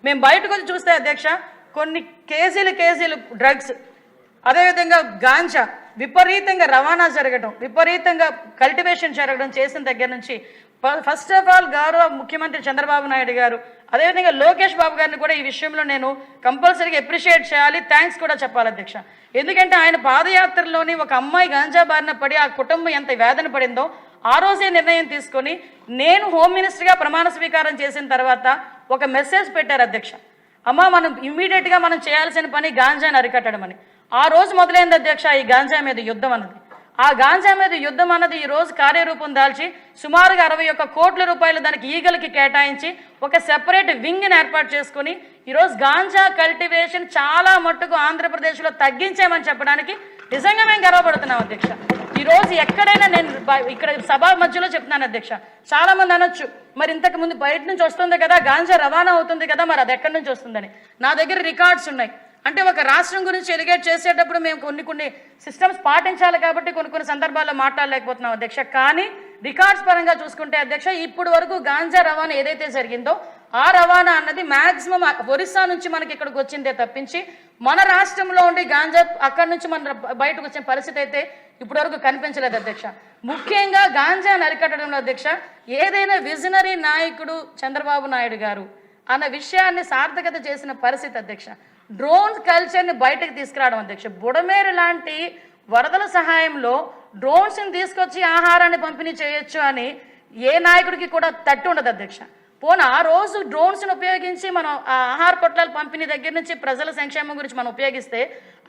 మేము బయటకు వచ్చి చూస్తే అధ్యక్ష కొన్ని కేజీలు డ్రగ్స్, అదేవిధంగా గాంజా విపరీతంగా రవాణా జరగడం, విపరీతంగా కల్టివేషన్ జరగడం చేసిన దగ్గర నుంచి ఫస్ట్ ఆఫ్ ఆల్ గౌరవ ముఖ్యమంత్రి చంద్రబాబు నాయుడు గారు, అదేవిధంగా లోకేష్ బాబు గారిని కూడా ఈ విషయంలో నేను కంపల్సరీగా అప్రిషియేట్ చేయాలి, థ్యాంక్స్ కూడా చెప్పాలి అధ్యక్ష. ఎందుకంటే ఆయన పాదయాత్రలోని ఒక అమ్మాయి గాంజా బారిన పడి ఆ కుటుంబం ఎంత వేదన పడిందో ఆ రోజే నిర్ణయం తీసుకొని నేను హోమ్ మినిస్టర్గా ప్రమాణ స్వీకారం చేసిన తర్వాత ఒక మెసేజ్ పెట్టారు అధ్యక్ష, అమ్మ మనం ఇమ్మీడియట్గా మనం చేయాల్సిన పని గాంజాని అరికట్టడం అని. ఆ రోజు మొదలైంది అధ్యక్ష ఈ గాంజా మీద యుద్ధం అన్నది. ఆ గాంజా మీద యుద్ధం అన్నది ఈ రోజు కార్యరూపం దాల్చి సుమారుగా 61 కోట్ల రూపాయలు దానికి ఈగలకి కేటాయించి ఒక సెపరేట్ వింగ్ని ఏర్పాటు చేసుకుని ఈరోజు గాంజా కల్టివేషన్ చాలా మట్టుకు ఆంధ్రప్రదేశ్లో తగ్గించామని చెప్పడానికి నిజంగా మేము గర్వపడుతున్నాం అధ్యక్ష. ఈరోజు ఎక్కడైనా నేను ఇక్కడ సభ మధ్యలో చెప్తున్నాను అధ్యక్ష, చాలామంది అనొచ్చు మరి ఇంతకు ముందు బయట నుంచి వస్తుంది కదా, గాంజా రవాణా అవుతుంది కదా, మరి అది ఎక్కడి నుంచి వస్తుందని. నా దగ్గర రికార్డ్స్ ఉన్నాయి. అంటే ఒక రాష్ట్రం గురించి ఎలిగేట్ చేసేటప్పుడు మేము కొన్ని సిస్టమ్స్ పాటించాలి కాబట్టి కొన్ని సందర్భాల్లో మాట్లాడలేకపోతున్నాం అధ్యక్ష. కానీ రికార్డ్స్ పరంగా చూసుకుంటే అధ్యక్ష ఇప్పుడు వరకు గాంజా రవాణా ఏదైతే జరిగిందో ఆ రవాణా అన్నది మ్యాక్సిమం ఒరిస్సా నుంచి మనకి ఇక్కడికి వచ్చిందే తప్పించి మన రాష్ట్రంలో ఉండి గాంజా అక్కడి నుంచి మన బయటకు వచ్చిన పరిస్థితి అయితే ఇప్పటి వరకు కనిపించలేదు అధ్యక్ష. ముఖ్యంగా గాంజాను అరికట్టడంలో అధ్యక్ష ఏదైనా విజనరీ నాయకుడు చంద్రబాబు నాయుడు గారు అన్న విషయాన్ని సార్థకత చేసిన పరిస్థితి అధ్యక్ష. డ్రోన్ కల్చర్ని బయటకు తీసుకురావడం అధ్యక్ష. బుడమేరు లాంటి వరదల సహాయంలో డ్రోన్స్ని తీసుకొచ్చి ఆహారాన్ని పంపిణీ చేయొచ్చు అని ఏ నాయకుడికి కూడా తట్టు ఉండదు అధ్యక్ష. పోనీ ఆ రోజు డ్రోన్స్ని ఉపయోగించి మనం ఆ ఆహార పొట్లాల పంపిణీ దగ్గర నుంచి ప్రజల సంక్షేమం గురించి మనం ఉపయోగిస్తే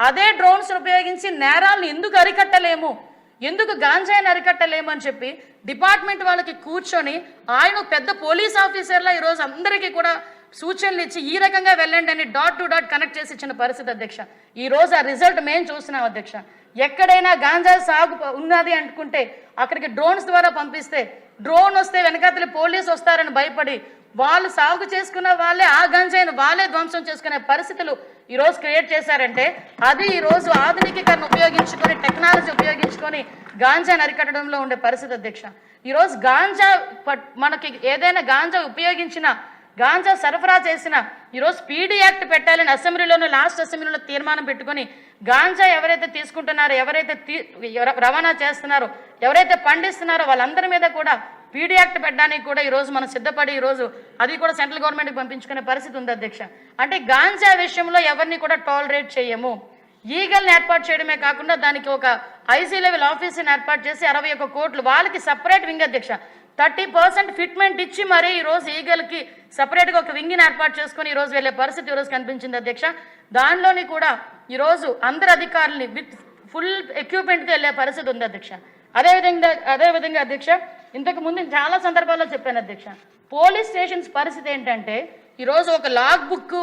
అదే డ్రోన్స్ని ఉపయోగించి నేరాలను ఎందుకు అరికట్టలేము, ఎందుకు గాంజాయిని అరికట్టలేము అని చెప్పి డిపార్ట్మెంట్ వాళ్ళకి కూర్చొని ఆయన పెద్ద పోలీస్ ఆఫీసర్లా ఈరోజు అందరికీ కూడా సూచనలు ఇచ్చి ఈ రకంగా వెళ్ళండి అని డాట్ టు డాట్ కనెక్ట్ చేసి ఇచ్చిన పరిస్థితి అధ్యక్ష. ఈరోజు ఆ రిజల్ట్ మేము చూస్తున్నాం అధ్యక్ష. ఎక్కడైనా గాంజా సాగు ఉన్నది అనుకుంటే అక్కడికి డ్రోన్స్ ద్వారా పంపిస్తే డ్రోన్ వస్తే వెనకాతలి పోలీసు వస్తారని భయపడి వాళ్ళు సాగు చేసుకున్న వాళ్ళే ఆ గంజాయిని వాళ్ళే ధ్వంసం చేసుకునే పరిస్థితులు ఈరోజు క్రియేట్ చేశారంటే అది ఈరోజు ఆధునికీకరణ ఉపయోగించుకొని టెక్నాలజీ ఉపయోగించుకొని గాంజాని అరికట్టడంలో ఉండే పరిస్థితి అధ్యక్ష. ఈరోజు గాంజా మనకి ఏదైనా గాంజా ఉపయోగించిన గాంజా సరఫరా చేసిన ఈరోజు పీడీ యాక్ట్ పెట్టాలని అసెంబ్లీలోనూ లాస్ట్ అసెంబ్లీలో తీర్మానం పెట్టుకొని గాంజా ఎవరైతే తీసుకుంటున్నారో, ఎవరైతే రవాణా చేస్తున్నారో, ఎవరైతే పండిస్తున్నారో వాళ్ళందరి మీద కూడా పీడీ యాక్ట్ పెట్టడానికి కూడా ఈరోజు మనం సిద్ధపడి ఈరోజు అది కూడా సెంట్రల్ గవర్నమెంట్కి పంపించుకునే పరిస్థితి ఉంది అధ్యక్ష. అంటే గాంజా విషయంలో ఎవరిని కూడా టాలరేట్ చేయము. ఈగల్ని ఏర్పాటు చేయడమే కాకుండా దానికి ఒక ఐసీ లెవెల్ ఆఫీసుని ఏర్పాటు చేసి 61 కోట్లు వాళ్ళకి సపరేట్ వింగ్ అధ్యక్ష. 30% ఫిట్మెంట్ ఇచ్చి మరీ ఈరోజు ఈగల్కి సపరేట్గా ఒక వింగ్ని ఏర్పాటు చేసుకొని ఈరోజు వెళ్ళే పరిస్థితి ఈరోజు కనిపించింది అధ్యక్ష. దానిలోని కూడా ఈరోజు అందరు అధికారులని విత్ ఫుల్ ఎక్విప్మెంట్తో వెళ్ళే పరిస్థితి ఉంది అధ్యక్ష. అదేవిధంగా అధ్యక్ష ఇంతకు ముందు చాలా సందర్భాల్లో చెప్పాను అధ్యక్ష, పోలీస్ స్టేషన్స్ పరిస్థితి ఏంటంటే ఈరోజు ఒక లాగ్ బుక్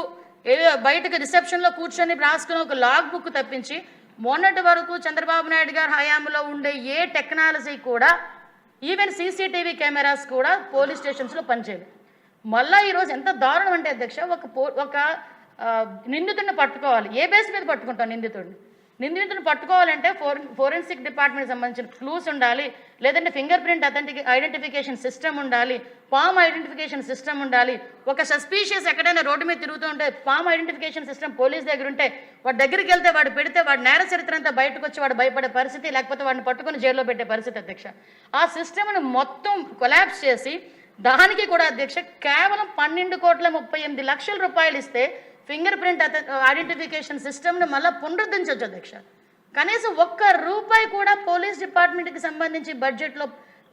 బయటకు రిసెప్షన్లో కూర్చొని రాసుకుని ఒక లాగ్ బుక్ తప్పించి మొన్నటి వరకు చంద్రబాబు నాయుడు గారి హయాంలో ఉండే ఏ టెక్నాలజీ కూడా ఈవెన్ సీసీటీవీ కెమెరాస్ కూడా పోలీస్ స్టేషన్స్లో పనిచేయదు. మళ్ళీ ఈరోజు ఎంత దారుణం అంటే అధ్యక్ష ఒక నిందితుడిని పట్టుకోవాలి, ఏ బేస్ మీద పట్టుకుంటాం నిందితుడిని పట్టుకోవాలంటే ఫోరెన్సిక్ డిపార్ట్మెంట్కి సంబంధించిన క్లూస్ ఉండాలి, లేదంటే ఫింగర్ ప్రింట్ ఐడెంటిఫికేషన్ సిస్టమ్ ఉండాలి, పామ్ ఐడెంటిఫికేషన్ సిస్టమ్ ఉండాలి. ఒక సస్పీషియస్ ఎక్కడైనా రోడ్డు మీద తిరుగుతూ ఉంటే పామ్ ఐడెంటిఫికేషన్ సిస్టమ్ పోలీస్ దగ్గర ఉంటే వాడి దగ్గరికి వెళ్తే వాడు పెడితే వాడి నేర చరిత్ర అంతా బయటకు వచ్చి వాడు భయపడే పరిస్థితి, లేకపోతే వాడిని పట్టుకుని జైల్లో పెట్టే పరిస్థితి అధ్యక్ష. ఆ సిస్టమ్ను మొత్తం కొలాప్స్ చేసి దానికి కూడా అధ్యక్ష కేవలం 12,38,00,000 రూపాయలు ఇస్తే ఫింగర్ ప్రింట్ ఐడెంటిఫికేషన్ సిస్టమ్ను మళ్ళీ పునరుద్ధరించవచ్చు అధ్యక్ష. కనీసం ₹1 కూడా పోలీస్ డిపార్ట్మెంట్కి సంబంధించి బడ్జెట్లో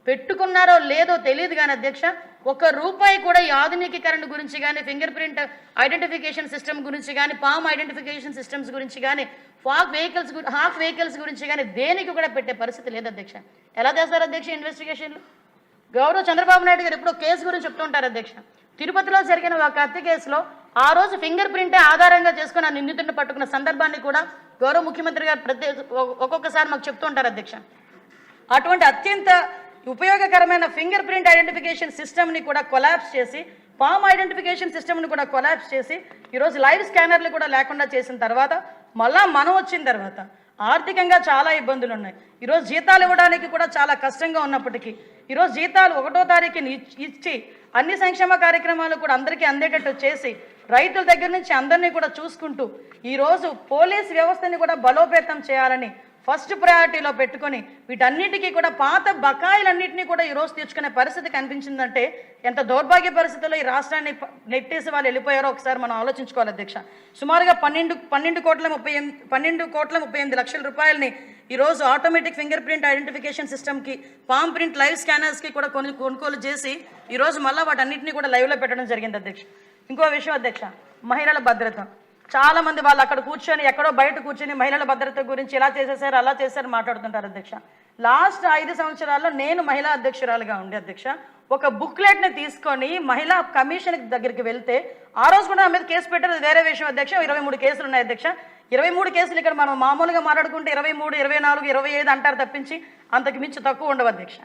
పెట్టుకున్నారో లేదో తెలియదు కానీ అధ్యక్ష ₹1 కూడా ఈ ఆధునికీకరణ గురించి కానీ, ఫింగర్ ప్రింట్ ఐడెంటిఫికేషన్ సిస్టమ్ గురించి కానీ, పామ్ ఐడెంటిఫికేషన్ సిస్టమ్స్ గురించి కానీ, హాఫ్ వెహికల్స్ గురించి కానీ దేనికి కూడా పెట్టే పరిస్థితి లేదు అధ్యక్ష. ఎలా చేస్తారు అధ్యక్ష ఇన్వెస్టిగేషన్లు? గౌరవ చంద్రబాబు నాయుడు గారు ఎప్పుడో కేసు గురించి చెప్తుంటారు అధ్యక్ష. తిరుపతిలో జరిగిన ఒక హత్య కేసులో ఆ రోజు ఫింగర్ ప్రింటే ఆధారంగా చేసుకుని ఆ నిందితుడిని పట్టుకున్న సందర్భాన్ని కూడా గౌరవ ముఖ్యమంత్రి గారు ఒక్కొక్కసారి మాకు చెప్తూ ఉంటారు అధ్యక్ష. అటువంటి అత్యంత ఉపయోగకరమైన ఫింగర్ ప్రింట్ ఐడెంటిఫికేషన్ సిస్టమ్ని కూడా కొలాప్స్ చేసి, పామ్ ఐడెంటిఫికేషన్ సిస్టమ్ని కూడా కొలాప్స్ చేసి ఈరోజు లైవ్ స్కానర్లు కూడా లేకుండా చేసిన తర్వాత మళ్ళా మనం వచ్చిన తర్వాత ఆర్థికంగా చాలా ఇబ్బందులు ఉన్నాయి. ఈరోజు జీతాలు ఇవ్వడానికి కూడా చాలా కష్టంగా ఉన్నప్పటికీ ఈరోజు జీతాలు 1వ తారీఖుని ఇచ్చి అన్ని సంక్షేమ కార్యక్రమాలు కూడా అందరికీ అందేటట్టు చేసి రైతుల దగ్గర నుంచి అందరినీ కూడా చూసుకుంటూ ఈరోజు పోలీస్ వ్యవస్థని కూడా బలోపేతం చేయాలని ఫస్ట్ ప్రయారిటీలో పెట్టుకొని వీటన్నిటికీ కూడా పాత బకాయిలన్నింటినీ కూడా ఈరోజు తీర్చుకునే పరిస్థితి కనిపించిందంటే ఎంత దౌర్భాగ్య పరిస్థితుల్లో ఈ రాష్ట్రాన్ని నెట్టేసి వాళ్ళు వెళ్ళిపోయారో ఒకసారి మనం ఆలోచించుకోవాలి అధ్యక్ష. సుమారుగా 12 కోట్ల 38 లక్షల రూపాయలని ఈరోజు ఆటోమేటిక్ ఫింగర్ ప్రింట్ ఐడెంటిఫికేషన్ సిస్టమ్కి, పామ్ ప్రింట్ లైవ్ స్కానర్స్కి కూడా కొనుగోలు చేసి ఈరోజు మళ్ళీ వాటన్నింటినీ కూడా లైవ్లో పెట్టడం జరిగింది అధ్యక్ష. ఇంకో విషయం అధ్యక్ష, మహిళల భద్రత. చాలా మంది వాళ్ళు అక్కడ కూర్చొని ఎక్కడో బయట కూర్చొని మహిళల భద్రత గురించి ఇలా చేసేసారు అలా చేశారు మాట్లాడుతుంటారు అధ్యక్ష. లాస్ట్ 5 సంవత్సరాల్లో నేను మహిళా అధ్యక్షురాలుగా ఉండే అధ్యక్ష ఒక బుక్లెట్ని తీసుకొని మహిళా కమిషన్ దగ్గరికి వెళ్తే ఆ రోజు కూడా నా మీద కేసు పెట్టారు, వేరే విషయం అధ్యక్ష. 23 కేసులు ఉన్నాయి అధ్యక్ష. 23 కేసులు ఇక్కడ మనం మామూలుగా మాట్లాడుకుంటే 23, 24, 25 అంటారు తప్పించి అంతకు మించి తక్కువ ఉండవు అధ్యక్ష.